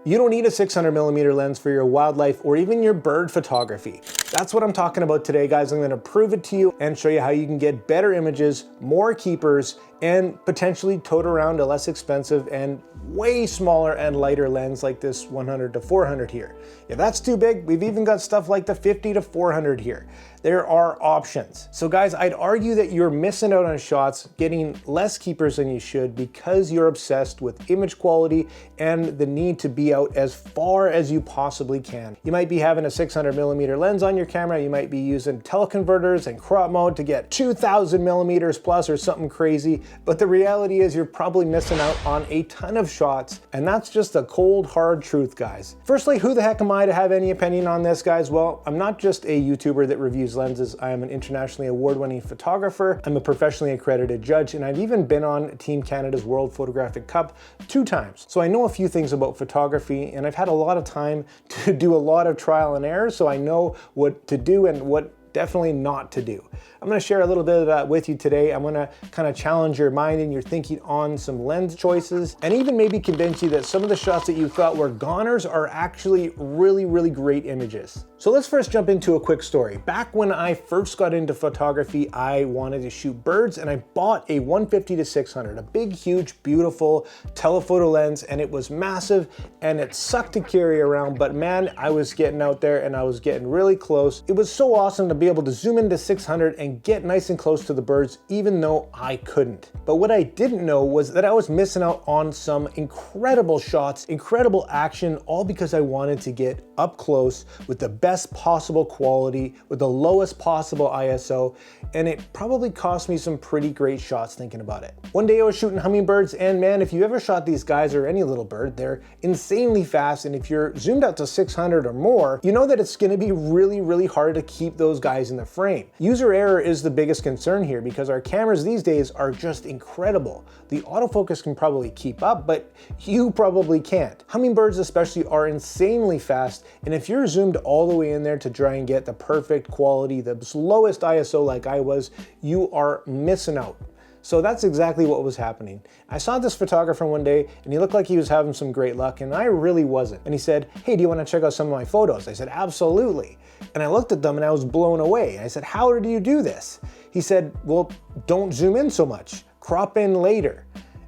You don't need a 600mm lens for your wildlife or even your bird photography. That's what I'm talking about today, guys. I'm gonna prove it to you and show you how you can get better images, more keepers, and potentially tote around a less expensive and way smaller and lighter lens like this 100 to 400 here. If that's too big, we've even got stuff like the 50 to 400 here. There are options. So guys, I'd argue that you're missing out on shots, getting less keepers than you should because you're obsessed with image quality and the need to be out as far as you possibly can. You might be having a 600mm lens on your camera, you might be using teleconverters and crop mode to get 2000mm plus or something crazy, but the reality is you're probably missing out on a ton of shots, and that's just the cold, hard truth, guys. Firstly, who the heck am I to have any opinion on this, guys? Well, I'm not just a YouTuber that reviews lenses. I am an internationally award-winning photographer. I'm a professionally accredited judge, and I've even been on Team Canada's World Photographic Cup 2 times. So I know a few things about photography, and I've had a lot of time to do a lot of trial and error, so I know what to do and what definitely not to do. I'm gonna share a little bit of that with you today. I'm gonna kind of challenge your mind and your thinking on some lens choices, and even maybe convince you that some of the shots that you thought were goners are actually really, really great images. So let's first jump into a quick story. Back when I first got into photography, I wanted to shoot birds, and I bought a 150 to 600, a big, huge, beautiful telephoto lens, and it was massive, and it sucked to carry around, but man, I was getting out there and I was getting really close. It was so awesome to be able to zoom into 600 and get nice and close to the birds, even though I couldn't. But what I didn't know was that I was missing out on some incredible shots, incredible action, all because I wanted to get up close with the best possible quality, with the lowest possible ISO, and it probably cost me some pretty great shots thinking about it. One day I was shooting hummingbirds, and man, if you ever shot these guys or any little bird, they're insanely fast, and if you're zoomed out to 600 or more, you know that it's gonna be really, really hard to keep those guys in the frame. User error is the biggest concern here because our cameras these days are just incredible. The autofocus can probably keep up, but you probably can't. Hummingbirds especially are insanely fast, and if you're zoomed all the way in there to try and get the perfect quality, the lowest ISO like I was, you are missing out. So that's exactly what was happening. I saw this photographer one day and he looked like he was having some great luck, and I really wasn't. And he said, "Hey, do you want to check out some of my photos?" I said, "Absolutely." And I looked at them and I was blown away. I said, "How did you do this?" He said, "Well, don't zoom in so much, crop in later."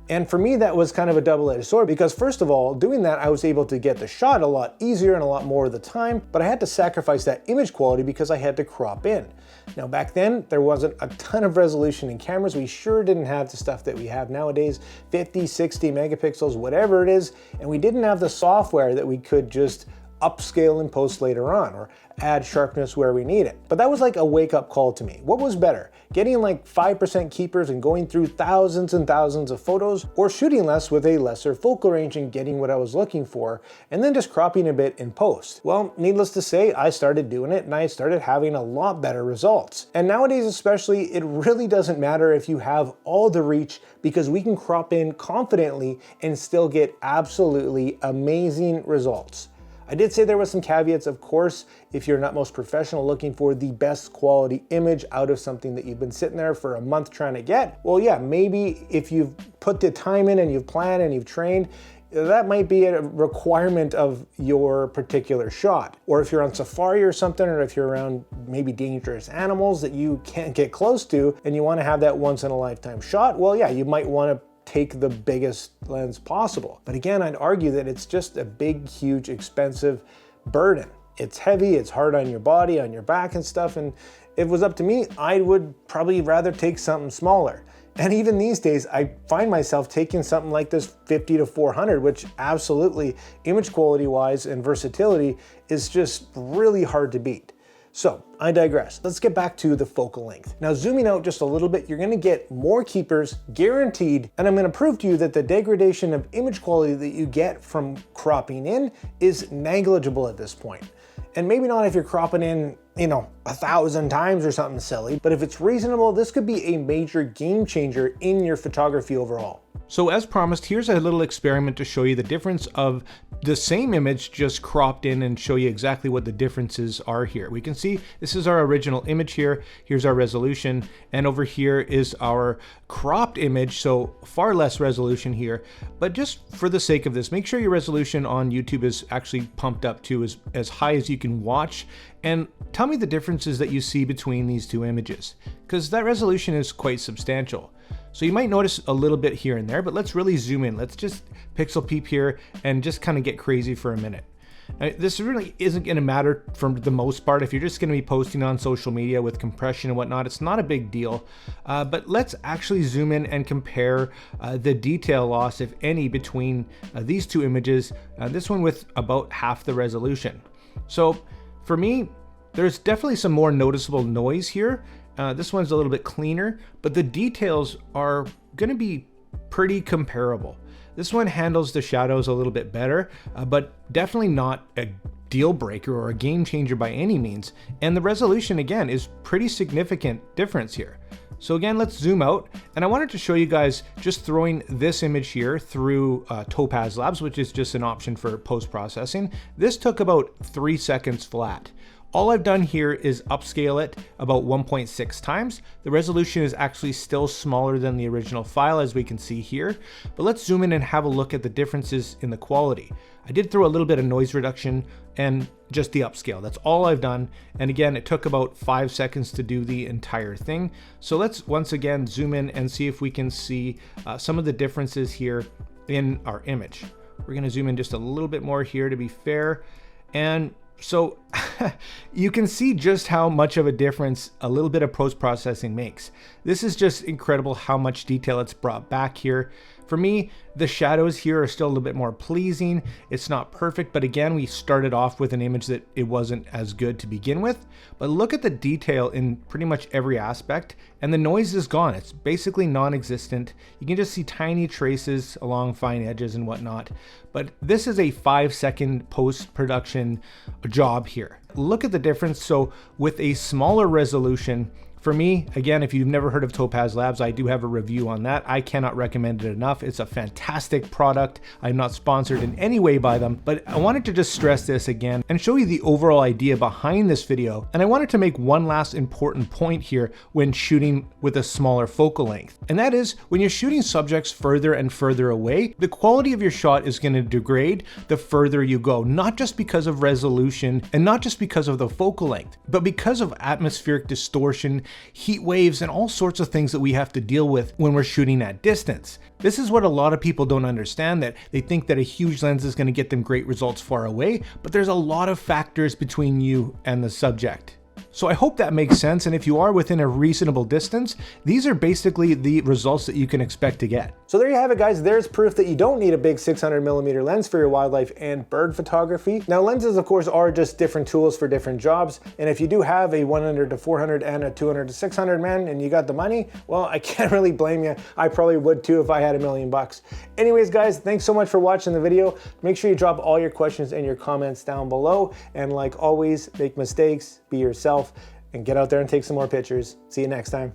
And for me, that was kind of a double-edged sword because first of all, doing that, I was able to get the shot a lot easier and a lot more of the time, but I had to sacrifice that image quality because I had to crop in. Now back then, there wasn't a ton of resolution in cameras. We sure didn't have the stuff that we have nowadays, 50, 60 megapixels, whatever it is, and we didn't have the software that we could just upscale in post later on or add sharpness where we need it. But that was like a wake-up call to me. What was better? Getting like 5% keepers and going through thousands and thousands of photos, or shooting less with a lesser focal range and getting what I was looking for, and then just cropping a bit in post? Well, needless to say, I started doing it and I started having a lot better results. And nowadays especially, it really doesn't matter if you have all the reach because we can crop in confidently and still get absolutely amazing results. I did say there was some caveats, of course, if you're not most professional looking for the best quality image out of something that you've been sitting there for a month trying to get. Well, yeah, maybe if you've put the time in and you've planned and you've trained, that might be a requirement of your particular shot. Or if you're on safari or something, or if you're around maybe dangerous animals that you can't get close to and you want to have that once in a lifetime shot, well, yeah, you might want to take the biggest lens possible. But again, I'd argue that it's just a big, huge, expensive burden. It's heavy, it's hard on your body, on your back and stuff, and if it was up to me, I would probably rather take something smaller. And even these days, I find myself taking something like this 50 to 400, which absolutely, image quality wise and versatility, is just really hard to beat. So I digress. Let's get back to the focal length. Now zooming out just a little bit, you're gonna get more keepers, guaranteed, and I'm gonna prove to you that the degradation of image quality that you get from cropping in is negligible at this point. And maybe not if you're cropping in, 1,000 times or something silly, but if it's reasonable, this could be a major game changer in your photography overall. So as promised, here's a little experiment to show you the difference of the same image just cropped in and show you exactly what the differences are here. We can see this is our original image here. Here's our resolution, and over here is our cropped image, so far less resolution here. But just for the sake of this, make sure your resolution on YouTube is actually pumped up to as high as you can watch, and tell me the differences that you see between these two images, because that resolution is quite substantial. So you might notice a little bit here and there, but let's really zoom in. Let's just pixel peep here and just kind of get crazy for a minute. Now, this really isn't going to matter for the most part. If you're just going to be posting on social media with compression and whatnot, it's not a big deal. But let's actually zoom in and compare the detail loss, if any, between these two images. This one with about half the resolution. So for me, there's definitely some more noticeable noise here. This one's a little bit cleaner, but the details are going to be pretty comparable. This one handles the shadows a little bit better, but definitely not a deal breaker or a game changer by any means. And the resolution, again, is pretty significant difference here. So again, let's zoom out, and I wanted to show you guys just throwing this image here through Topaz Labs, which is just an option for post-processing. This took about 3 seconds flat. All I've done here is upscale it about 1.6 times. The resolution is actually still smaller than the original file, as we can see here, but let's zoom in and have a look at the differences in the quality. I did throw a little bit of noise reduction and just the upscale. That's all I've done. And again, it took about 5 seconds to do the entire thing. So let's once again zoom in and see if we can see some of the differences here in our image. We're gonna zoom in just a little bit more here to be fair. And so you can see just how much of a difference a little bit of post-processing makes. This is just incredible how much detail it's brought back here. For me, the shadows here are still a little bit more pleasing. It's not perfect, but again, we started off with an image that it wasn't as good to begin with. But look at the detail in pretty much every aspect, and the noise is gone. It's basically non-existent. You can just see tiny traces along fine edges and whatnot. But this is a 5-second post-production job here. Look at the difference. So with a smaller resolution, for me, again, if you've never heard of Topaz Labs, I do have a review on that. I cannot recommend it enough. It's a fantastic product. I'm not sponsored in any way by them, but I wanted to just stress this again and show you the overall idea behind this video. And I wanted to make one last important point here when shooting with a smaller focal length. And that is, when you're shooting subjects further and further away, the quality of your shot is going to degrade the further you go, not just because of resolution and not just because of the focal length, but because of atmospheric distortion, heat waves, and all sorts of things that we have to deal with when we're shooting at distance. This is what a lot of people don't understand, that they think that a huge lens is going to get them great results far away, but there's a lot of factors between you and the subject. So I hope that makes sense, and if you are within a reasonable distance, these are basically the results that you can expect to get. So there you have it, guys. There's proof that you don't need a big 600mm lens for your wildlife and bird photography. Now, lenses, of course, are just different tools for different jobs, and if you do have a 100 to 400 and a 200 to 600 man and you got the money, well, I can't really blame you. I probably would too if I had $1 million. Anyways, guys, thanks so much for watching the video. Make sure you drop all your questions and your comments down below, and like always, make mistakes, be yourself, and get out there and take some more pictures. See you next time.